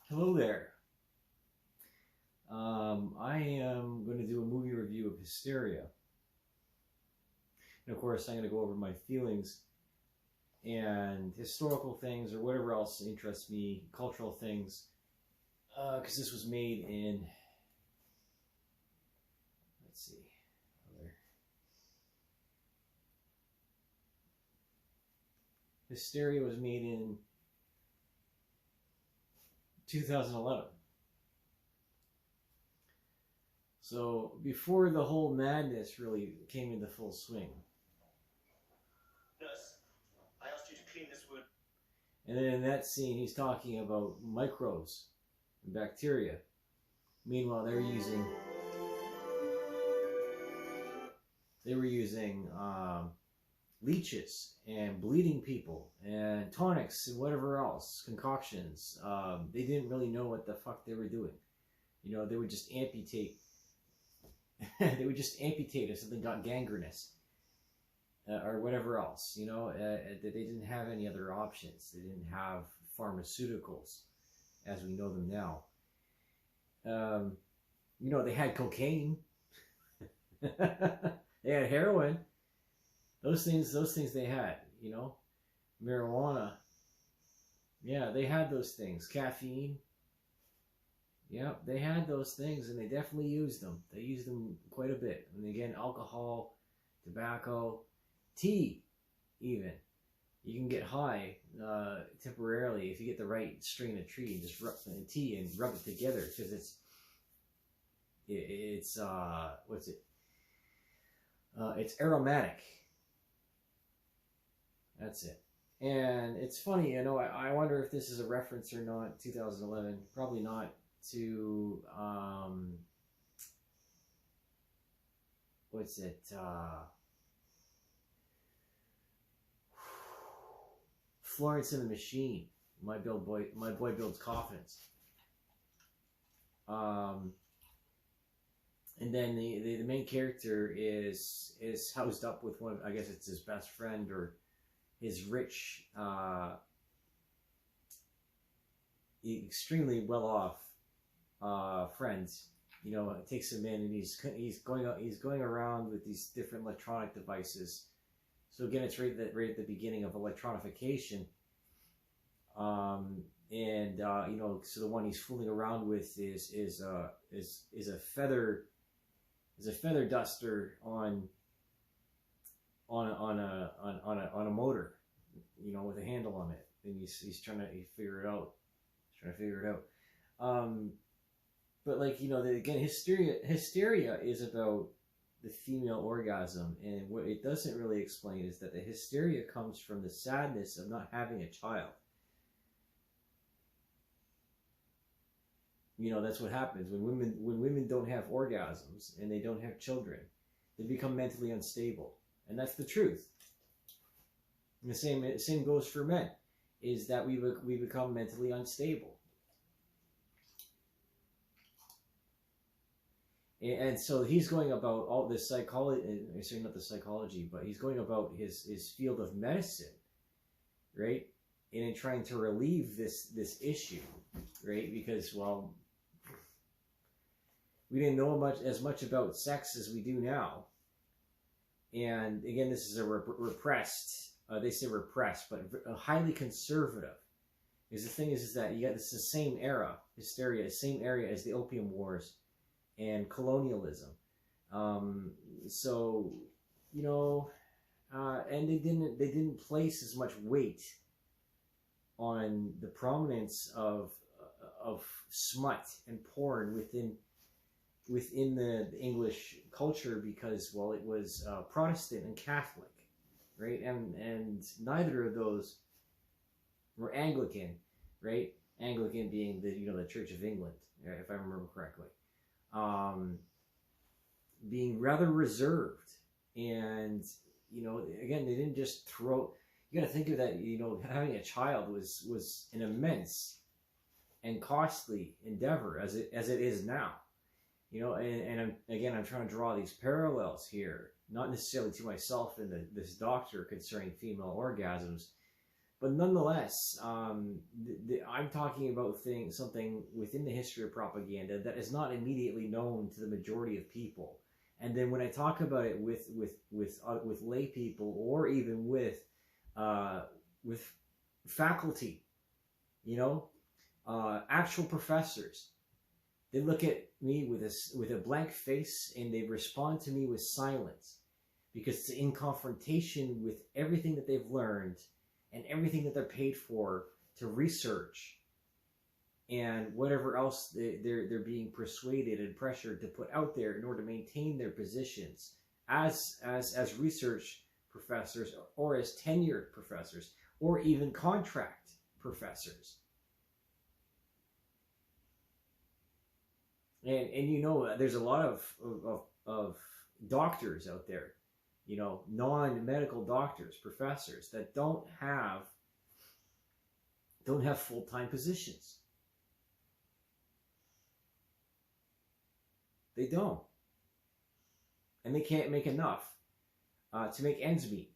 Hello there. I am going to do a movie review of Hysteria. And of course, I'm going to go over my feelings and historical things or whatever else interests me, cultural things, because this was made in, let's see, Hysteria was made in 2011. So before the whole madness really came into full swing. Nurse, I asked you to clean this wound. And then in that scene, he's talking about microbes and bacteria. Meanwhile, they were using leeches and bleeding people and tonics and whatever else, concoctions. They didn't really know what the fuck they were doing. You know, they would just amputate. They would just amputate if something got gangrenous. Or whatever else, you know, they didn't have any other options. They didn't have pharmaceuticals as we know them now. You know, they had cocaine. They had heroin. Those things they had, you know, marijuana. Yeah, they had those things. Caffeine. Yeah, they had those things, and they definitely used them. They used them quite a bit. And again, alcohol, tobacco, tea, even. You can get high temporarily if you get the right strain of tree and just rub tea and rub it together, because it's what's it? It's aromatic. That's it. And it's funny, you know, I wonder if this is a reference or not, 2011. Probably not, to, what's it? Florence and the Machine. My boy builds coffins. And then the main character is housed up with one. I guess it's his best friend or his rich, extremely well off friends. You know, takes him in, and he's going around with these different electronic devices. So again, it's right at the beginning of electronification. You know, so the one he's fooling around with is a feather duster on a motor, you know, with a handle on it, and he's trying to figure it out. But like, you know, again, hysteria is about the female orgasm, and what it doesn't really explain is that the hysteria comes from the sadness of not having a child. You know, that's what happens when women don't have orgasms and they don't have children. They become mentally unstable, and that's the truth. And the same goes for men, is that we become mentally unstable. And so he's going about all this psychology, sorry, not the psychology, but he's going about his field of medicine, right? And in trying to relieve this issue, right? Because, well, we didn't know as much about sex as we do now. And again, this is a repressed, they say repressed, but highly conservative. Because the thing is that you got this the same era, hysteria, same area as the Opium Wars and colonialism. So, you know, and they didn't place as much weight on the prominence of smut and porn within the English culture, because, well, it was Protestant and Catholic, right? And neither of those were Anglican, right? Anglican being the Church of England, if I remember correctly. Being rather reserved, and, you know, again, they didn't just throw. You got to think of that. You know, having a child was an immense and costly endeavor, as it is now. You know, and I'm trying to draw these parallels here, not necessarily to myself and this doctor concerning female orgasms, But nonetheless, I'm talking about something within the history of propaganda that is not immediately known to the majority of people. And then when I talk about it with lay people, or even with faculty, you know, actual professors, they look at me with a blank face, and they respond to me with silence, because it's in confrontation with everything that they've learned and everything that they're paid for to research, and whatever else they're being persuaded and pressured to put out there in order to maintain their positions as research professors, or as tenured professors, or even contract professors. And you know, there's a lot of doctors out there, you know, non-medical doctors, professors, that don't have full-time positions. They don't. And they can't make enough to make ends meet.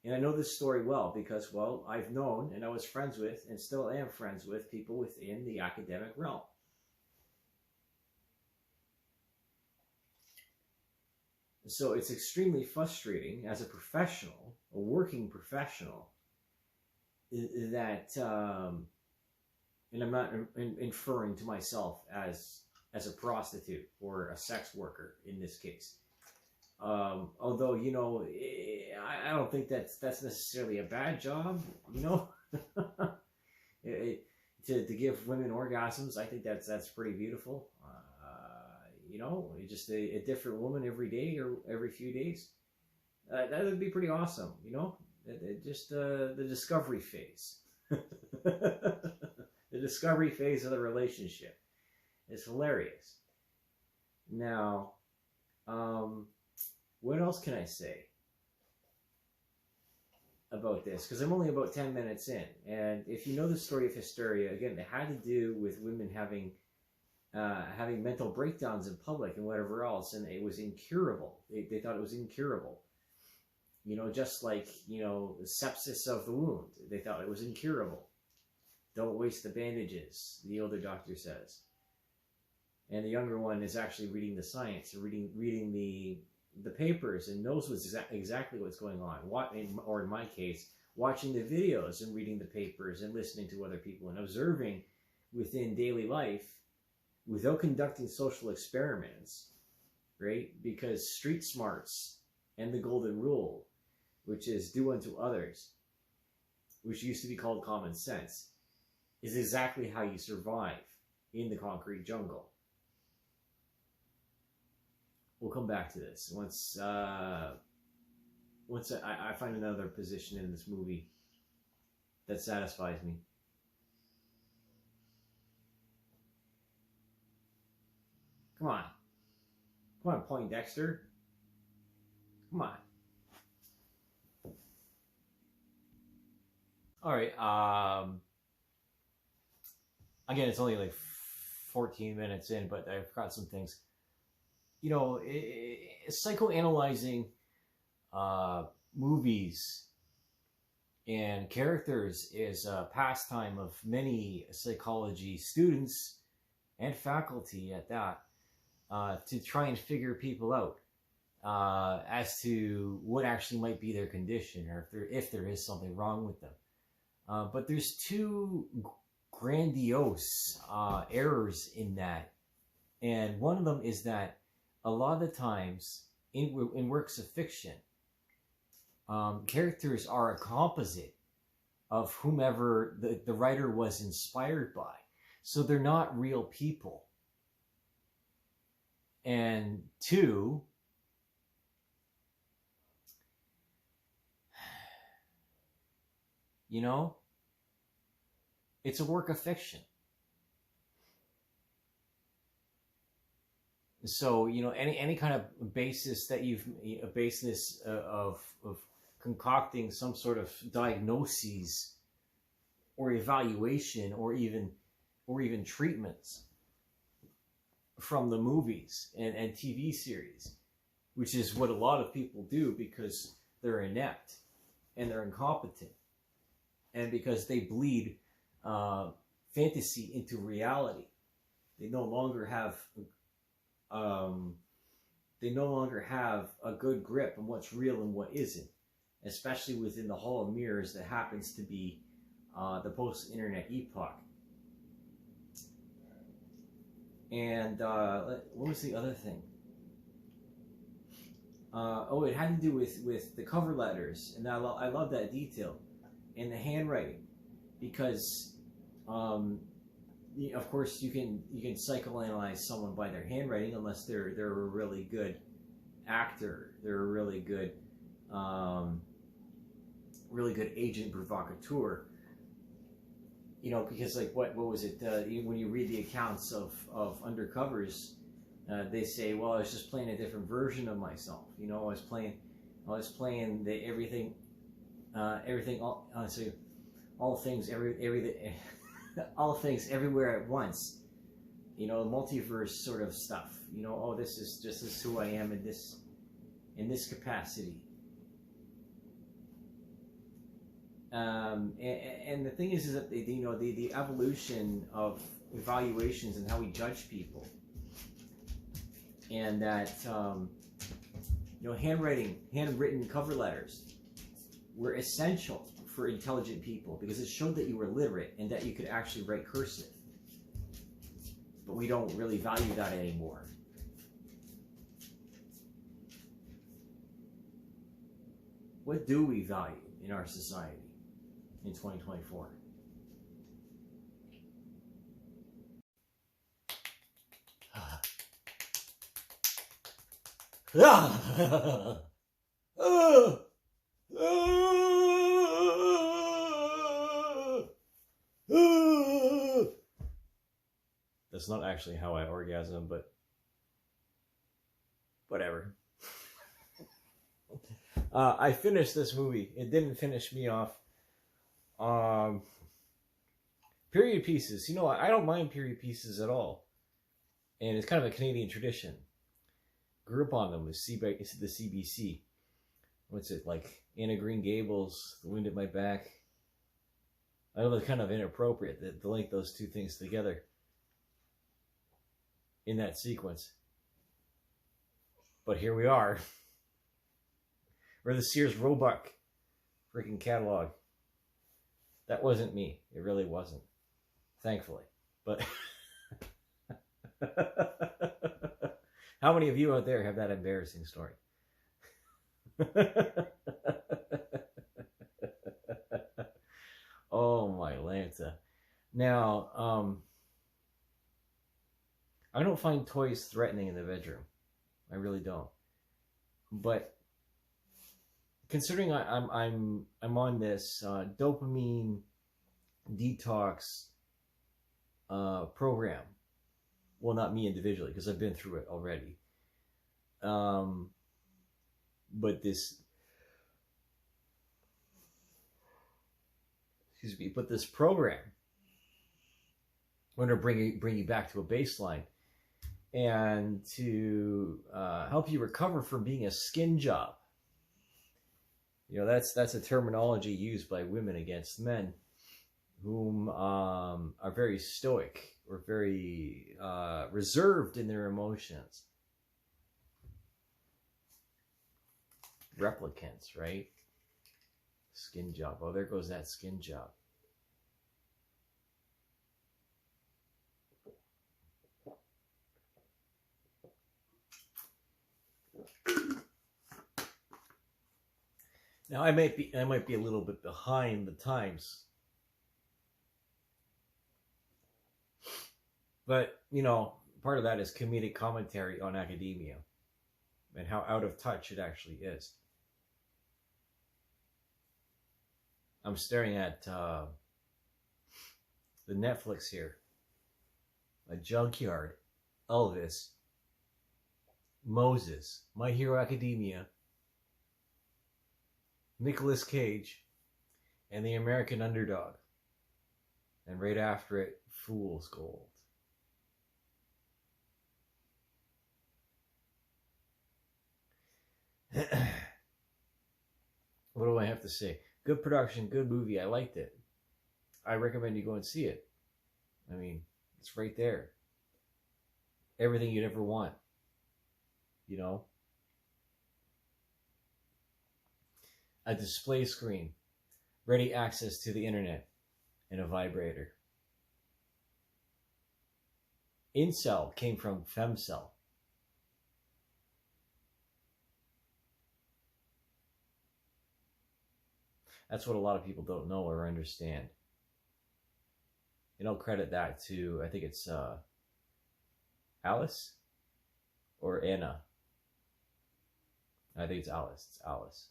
And I know this story well because, well, I've known, and I was friends with, and still am friends with, people within the academic realm. So it's extremely frustrating as a professional, a working professional, that, and I'm not inferring to myself as a prostitute or a sex worker in this case. Although, you know, I don't think that's necessarily a bad job, you know. To give women orgasms, I think that's pretty beautiful. You know, just a different woman every day or every few days. That would be pretty awesome, you know. Just the discovery phase. The discovery phase of the relationship. It's hilarious. Now, what else can I say about this? Because I'm only about 10 minutes in. And if you know the story of Hysteria, again, it had to do with women having mental breakdowns in public and whatever else, and it was incurable. They thought it was incurable. You know, just like, you know, the sepsis of the wound. They thought it was incurable. Don't waste the bandages, the older doctor says. And the younger one is actually reading the science, reading the papers, and knows what's exactly what's going on. Or in my case, watching the videos and reading the papers and listening to other people and observing within daily life without conducting social experiments, right? Because street smarts and the golden rule, which is do unto others, which used to be called common sense, is exactly how you survive in the concrete jungle. We'll come back to this once I find another position in this movie that satisfies me. Come on. Come on, Poindexter. Come on. All right. Again, it's only like 14 minutes in, but I've got some things. You know, psychoanalyzing movies and characters is a pastime of many psychology students and faculty at that, to try and figure people out as to what actually might be their condition, or if there is something wrong with them. But there's two grandiose errors in that, and one of them is that a lot of the times in works of fiction, characters are a composite of whomever the writer was inspired by. So they're not real people. And two, you know, it's a work of fiction. So, you know, any kind of basis that a basis of concocting some sort of diagnoses or evaluation or even treatments from the movies and TV series, which is what a lot of people do because they're inept and they're incompetent and because they bleed fantasy into reality. They no longer have a good grip on what's real and what isn't, especially within the hall of mirrors that happens to be the post-internet epoch. And what was the other thing? It had to do with the cover letters, and I love that detail, and the handwriting, because of course you can psychoanalyze someone by their handwriting unless they're a really good actor, they're a really good agent provocateur. Because like what was it? When you read the accounts of undercovers, they say, "Well, I was just playing a different version of myself." I was playing the everything, all things, everything, all things everywhere at once. Multiverse sort of stuff. This is who I am in this capacity. And the thing is that the evolution of evaluations and how we judge people, and that handwritten cover letters were essential for intelligent people because it showed that you were literate and that you could actually write cursive. But we don't really value that anymore. What do we value in our society in 2024? That's not actually how I orgasm, but whatever. I finished this movie. It didn't finish me off. Period pieces. I don't mind period pieces at all. And it's kind of a Canadian tradition. Grew up on them with the CBC. What's it, like Anna Green Gables, The Wind at My Back? I know it's kind of inappropriate to link those two things together in that sequence. But here we are. Or the Sears Roebuck freaking catalog. That wasn't me. It really wasn't. Thankfully. But how many of you out there have that embarrassing story? Oh my Lanta. Now, I don't find toys threatening in the bedroom. I really don't. But considering I'm on this dopamine detox program, well, not me individually because I've been through it already. But this program, I'm going to bring you back to a baseline and to help you recover from being a skin job. That's a terminology used by women against men whom are very stoic or very reserved in their emotions. Replicants, right? Skin job. Oh, there goes that skin job. Now I might be a little bit behind the times, but part of that is comedic commentary on academia and how out of touch it actually is. I'm staring at the Netflix here. A Junkyard, Elvis, Moses, My Hero Academia, Nicolas Cage, and The American Underdog. And right after it, Fool's Gold. What do I have to say? Good production, good movie. I liked it. I recommend you go and see it. I mean, it's right there. Everything you'd ever want, you know. A display screen, ready access to the internet, and a vibrator. Incel came from femcel. That's what a lot of people don't know or understand. And I'll credit that to, I think it's Alice or Anna. I think it's Alice. It's Alice.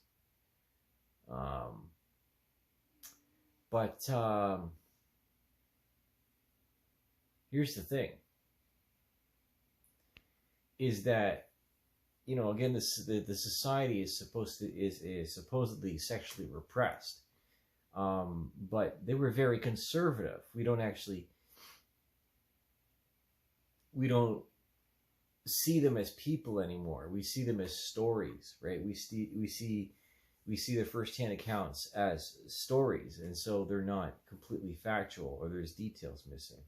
But here's the thing. Is that, you know, again, the society is supposedly sexually repressed, but they were very conservative. We don't see them as people anymore. We see them as stories, right? We see their firsthand accounts as stories, and so they're not completely factual, or there's details missing.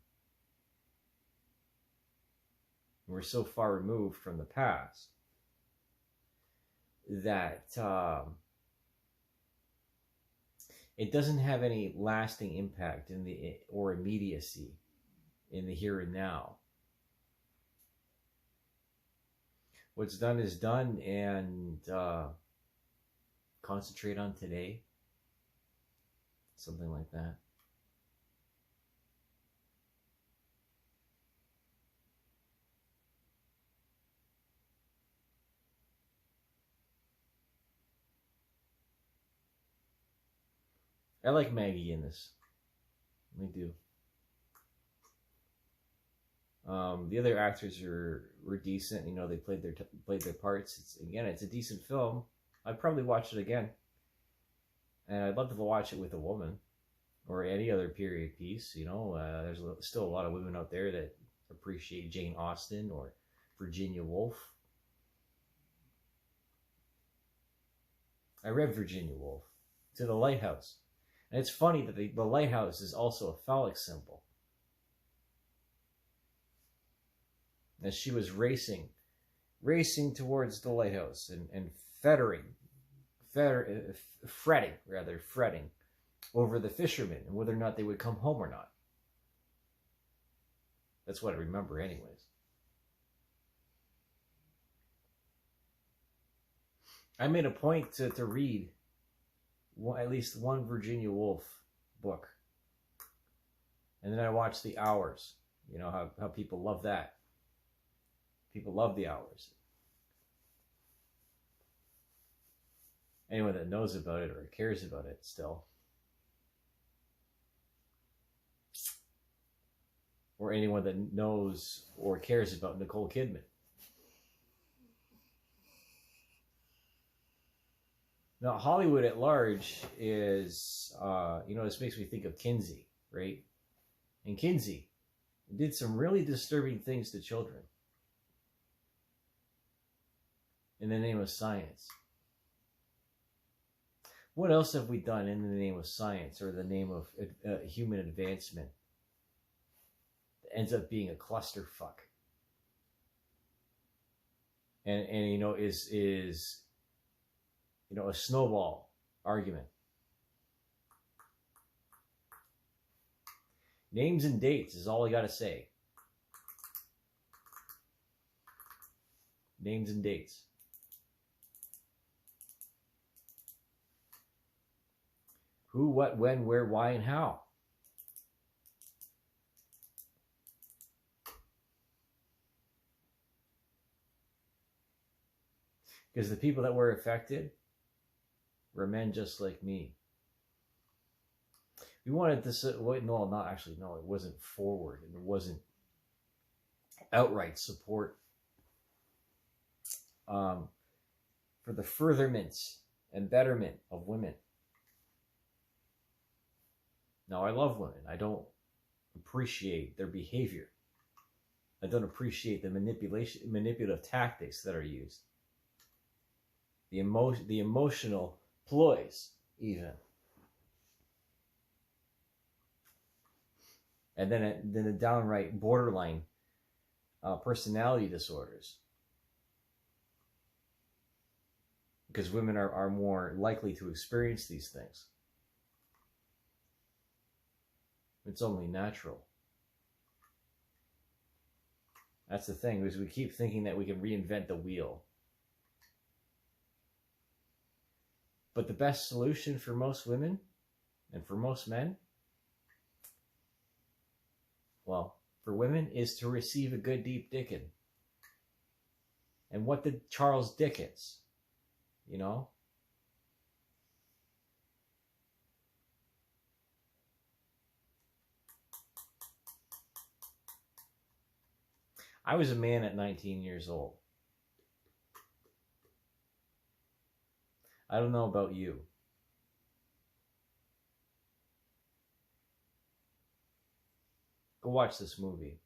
We're so far removed from the past that it doesn't have any lasting impact or immediacy in the here and now. What's done is done, and concentrate on today. Something like that. I like Maggie in this. I do. The other actors were decent. You know, they played their parts. It's a decent film. I'd probably watch it again, and I'd love to watch it with a woman or any other period piece. You know, there's still a lot of women out there that appreciate Jane Austen or Virginia Woolf. I read Virginia Woolf, To the Lighthouse. And it's funny that the lighthouse is also a phallic symbol. As she was racing towards the lighthouse and fretting over the fishermen and whether or not they would come home or not. That's what I remember anyways. I made a point to read at least one Virginia Woolf book. And then I watched The Hours. You know how people love that. People love The Hours. Anyone that knows about it or cares about it still. Or anyone that knows or cares about Nicole Kidman. Now, Hollywood at large is, this makes me think of Kinsey, right? And Kinsey did some really disturbing things to children in the name of science. What else have we done in the name of science or the name of human advancement that ends up being a clusterfuck? And is a snowball argument. Names and dates is all I got to say. Names and dates. Who, what, when, where, why, and how. Because the people that were affected were men just like me. We wanted to say, it wasn't forward, and there wasn't outright support for the furtherment and betterment of women. Now, I love women. I don't appreciate their behavior. I don't appreciate the manipulative tactics that are used. The emotional ploys, even. and then a downright borderline personality disorders. Because women are more likely to experience these things. It's only natural. That's the thing, is we keep thinking that we can reinvent the wheel. But the best solution for most women and for most men, well, for women, is to receive a good deep dicking. And what did Charles Dickens, you know? I was a man at 19 years old. I don't know about you. Go watch this movie.